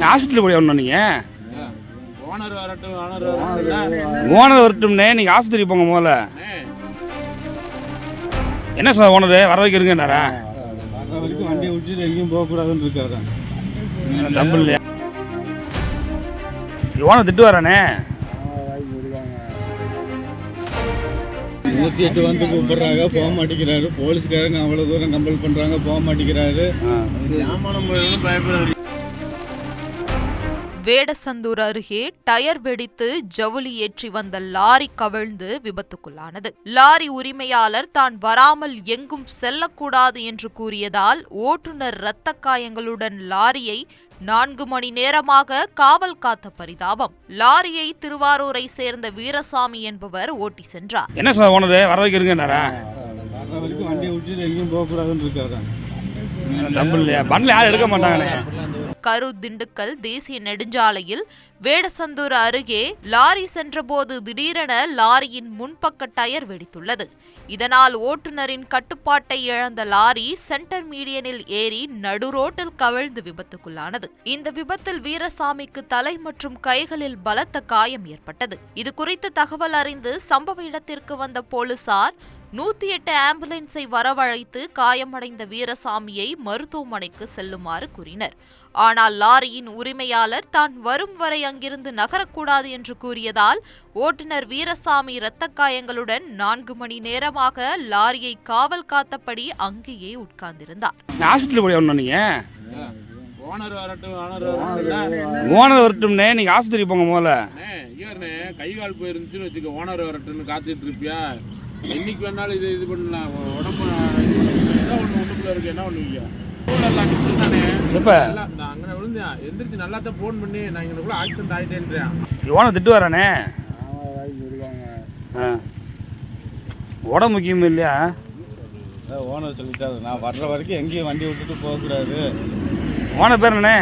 Hospital போய் வரணும் நீங்கள். ஓனர் வரட்டும் ஓனர் வரட்டும்னே, நீங்கள் ஆஸ்பத்திரி போங்க முதல்ல. என்ன சார் ஓனர் வர வைக்கிறீங்கன்னாரா? வர வரைக்கும் வண்டியை விட்டுட்டு எங்கேயும் போகக்கூடாதுன்னு இருக்காரு. தப்பு இல்லையா? ஓனர் திட்டு வரானே. 108 வந்து கூப்பிடுறாங்க, போக மாட்டேங்கிறாரு. போலீஸ்காரங்க அவ்வளோ தூரம் கம்பல் பண்ணுறாங்க, போக மாட்டேங்கிறாரு. பயப்படுறாரு. வேடசந்தூர் அருகே டயர் வெடித்து ஜவுளி ஏற்றி வந்த லாரி கவிழ்ந்து விபத்துக்குள்ளானது. லாரி உரிமையாளர் தான் வராமல் எங்கும் செல்லக்கூடாது என்று கூறியதால் ஓட்டுநர் இரத்த காயங்களுடன் லாரியை 4 மணி நேரமாக காவல் காத்த பரிதாபம். லாரியை திருவாரூரை சேர்ந்த வீரசாமி என்பவர் ஓட்டி சென்றார். என்ன சார் ஓனர் வர வைக்கிறீங்கன்னாரா? வர வரைக்கும் வண்டியை விட்டுட்டு எங்கேயும் போகக்கூடாதுன்னு இருக்காரு. தப்பு இல்லையா? பண்டில் யாரும் எடுக்க மாட்டாங்கண்ணே. கரூர் திண்டுக்கல் தேசிய நெடுஞ்சாலையில் வேடசந்தூர் அருகே லாரி சென்றபோது திடீரென லாரியின் முன்பக்க டயர் வெடித்துள்ளது. இதனால் ஓட்டுநரின் கட்டுப்பாட்டை இழந்த லாரி சென்டர் மீடியனில் ஏறி நடுரோட்டில் கவிழ்ந்து விபத்துக்குள்ளானது. இந்த விபத்தில் வீரசாமிக்கு தலை மற்றும் கைகளில் பலத்த காயம் ஏற்பட்டது. இது குறித்து தகவல் அறிந்து சம்பவ இடத்திற்கு வந்த போலீசார் 108 ஆம்புலன்ஸை வரவழைத்து காயமடைந்த வீரசாமியை மருத்துவமனைக்கு செல்லுமாறு கூறினர். ஆனால் லாரியின் உரிமையாளர் தான் வரும் வரை அங்கிருந்து நகரக்கூடாது என்று கூறியதால் ஓட்டுநர் வீரசாமி இரத்த காயங்களுடன் 4 மணி நேரமாக லாரியை காவல் காத்தபடி அங்கேயே உட்கார்ந்திருந்தார். ஹாஸ்பிட்டல் போய் வரணும் நீங்கள். ஓனர் வரட்டும் ஓனர் வரட்டும்னே, நீங்கள் ஆஸ்பத்திரி போங்க முதல்ல. கை கால் போயிருந்துச்சுன்னு வச்சுக்க, ஓனர் வரட்டும்னு காத்துட்டு இருப்பியா? என்னைக்கு வேணாலும் இது பண்ணலாம். உடம்பு என்ன ஒண்ணுக்குள்ள இருக்கு, என்ன ஒண்ணு தானே. இப்போ அங்கே விழுந்தேன், எந்திரிச்சு நல்லா தான் ஃபோன் பண்ணி நான் இங்கே ஆக்சிடென்ட் ஆகிட்டேன்றேன். ஓனர் திட்டு வரானே. உடம்பு முக்கியம் இல்லையா? ஓனர் சொல்லிட்டாரு, நான் வர்ற வரைக்கும் எங்கேயும் வண்டி விட்டுட்டு போகக்கூடாது. ஓனர் பேர் என்னண்ணே?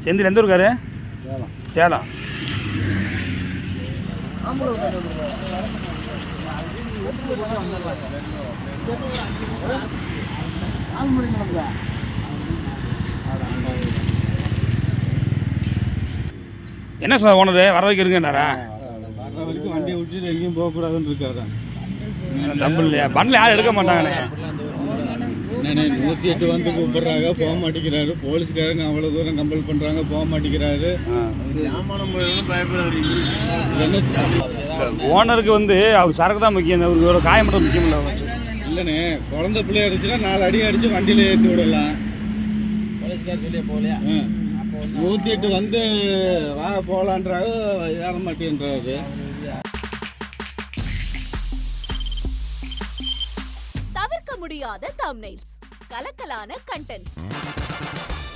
செந்தில். எந்த ஊருக்காரு? சேலம். என்ன சார் ஓனர் வர வைக்கிறீங்கன்னாரா? வர்ற வரைக்கும் வண்டியை விட்டுட்டு எங்கேயும் போகக்கூடாதுன்னு இருக்காரு. தப்பு இல்லையா? பண்டில் யாரும் எடுக்க மாட்டாங்கண்ணே. 108 வந்து கூப்பிடுறாங்க, போக மாட்டேங்கிறாரு. போலீஸ்காரங்க அவ்வளோ தூரம் கம்பல் பண்ணுறாங்க, போக மாட்டேங்கிறாரு. பயப்படுறாரு. ஓனருக்கு அவர் சரக்கு தான் முக்கியம், அவருக்கு காயம் மட்டும் முக்கியம் இல்லை. இல்லைண்ணே, குழந்தை பிள்ளைய அடிச்சுன்னா 4 அடி அடிச்சு வண்டியில ஏற்றி விடலாம். போலீஸ்கார சொல்லியே போகலையா? 108 வந்து வா போகலான்றாரு, ஏற மாட்டேன்றாரு. தவிர்க்க முடியாத தம்ப்நெயில்ஸ், கலக்கலான கண்டென்ட்ஸ்,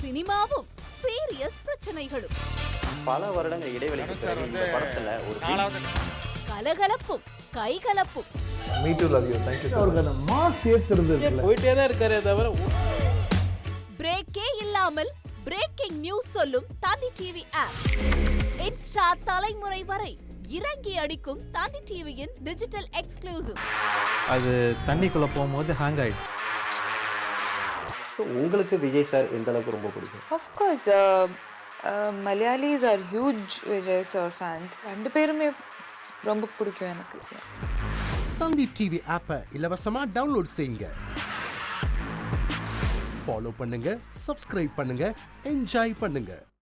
சினிமாவும் சீரியஸ் பிரச்சனைகளும், பல வருடங்கள் இடைவெளிக்கு பிறகு இந்த படத்துல ஒரு கலகலப்பும் கைகலப்பும். Me too love you. Thank you அவருக்கு மாஸ் ஏத்துறது போயிட்டே தான் இருக்காரே தவிர பிரேக்கே இல்லாமல் பிரேக்கிங் நியூஸ் சொல்லும் தந்தி டிவி ஆப். இன்ஸ்டா தலைமுறை வரை இறங்கி அடிக்கும் தந்தி டிவியின் டிஜிட்டல் எக்ஸ்க்ளூசிவ். அது தண்ணிக்குள்ள போகும்போது ஹேங் ஆயிடுச்சு. உங்களுக்கு விஜய் சார் எந்த அளவுக்கு ரொம்ப பிடிக்கும்? Of course, Malayalis are huge Vijay sir fans. ரெண்டு பேருமே ரொம்ப பிடிக்கும் எனக்கு. தந்தி டிவி ஆப்பை இலவசமா டவுன்லோட் செய்யுங்க. ஃபாலோ பண்ணுங்க, சப்ஸ்கிரைப் பண்ணுங்க, என்ஜாய் பண்ணுங்க.